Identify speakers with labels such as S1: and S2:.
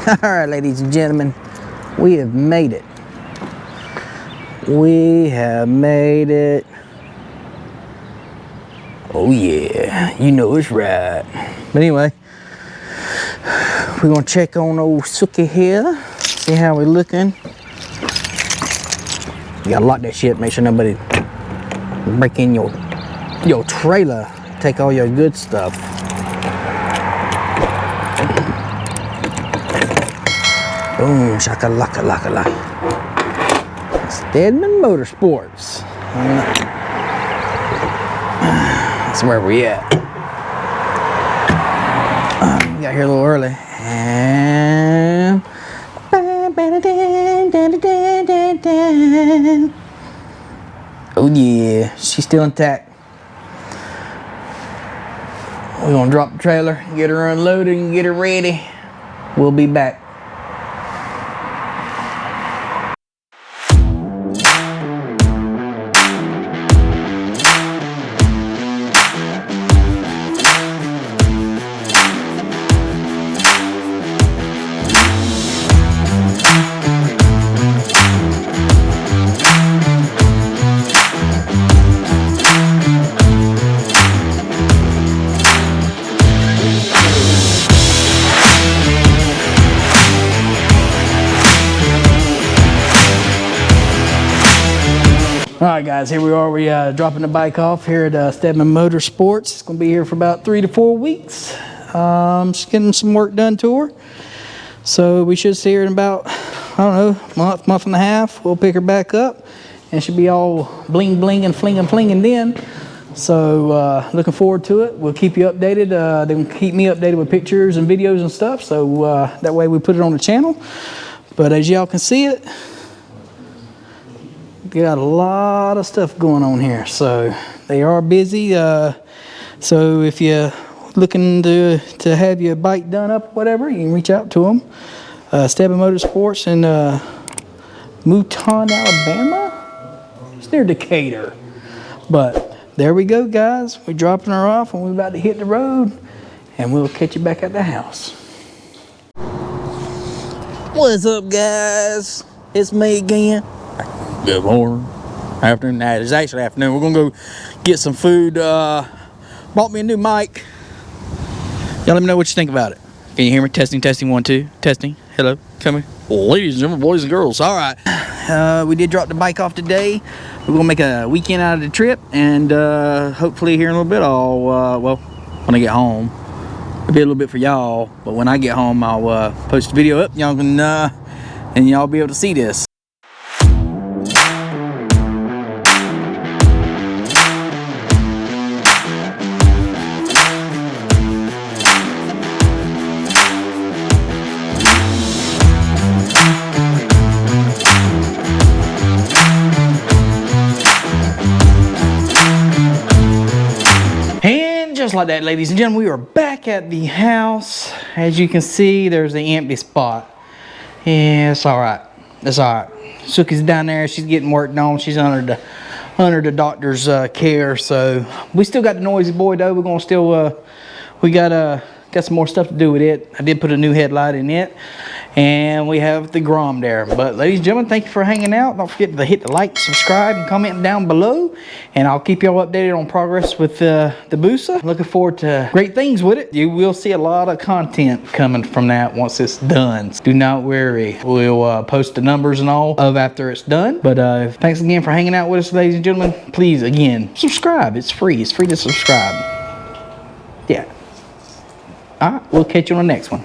S1: Alright, ladies and gentlemen, we have made it. We have made it. Oh yeah, you know it's right. But anyway, we're gonna check on old Suzuki here, see how we're looking. You gotta lock that shit, make sure nobody break in your trailer, take all your good stuff. Boom, shakalaka. Stedman Motorsports. That's where we at. We got here a little early. And oh yeah, she's still intact. We're gonna drop the trailer, get her unloaded and get her ready. We'll be back. Alright guys, here we are. We dropping the bike off here at Stedman Motorsports. It's going to be here for about 3 to 4 weeks. Just getting some work done to her. So we should see her in about, I don't know, month and a half. We'll pick her back up and she'll be all bling bling and flinging then. So looking forward to it. We'll keep you updated. They can keep me updated with pictures and videos and stuff. So that way we put it on the channel. But as y'all can see it, got a lot of stuff going on here, so they are busy. So if you're looking to have your bike done up, whatever, you can reach out to them. Stedman Motorsports in Mouton, Alabama. It's near Decatur. But there we go, guys. We're dropping her off, and we're about to hit the road, and we'll catch you back at the house. What's up, guys? It's me again. Good morning, afternoon. It's actually afternoon. We're gonna go get some food. Bought me a new mic. Y'all let me know what you think about it. Can you hear me? Testing, 1, 2. Testing. Hello, come here. Ladies and gentlemen, boys and girls. All right. We did drop the bike off today. We're gonna make a weekend out of the trip, and hopefully here in a little bit, I'll well, when I get home, it'll be a little bit for y'all. But when I get home, I'll post a video up. Y'all can and y'all be able to see this. Just like that, ladies and gentlemen, we are back at the house. As you can see, there's an empty spot. Yeah, it's all right. It's all right. Suki's down there. She's getting worked on. She's under the doctor's care. So we still got the noisy boy though. We're gonna still we got some more stuff to do with it. I did put a new headlight in it, and we have the Grom there. But ladies and gentlemen, thank you for hanging out. Don't forget to hit the like, subscribe, and comment down below, and I'll keep y'all updated on progress with the Busa. Looking forward to great things with it. You will see a lot of content coming from that once it's done. Do not worry. We'll post the numbers and all of after it's done. But thanks again for hanging out with us, ladies and gentlemen. Please, again, subscribe. It's free. It's free to subscribe. Yeah. All right, we'll catch you on the next one.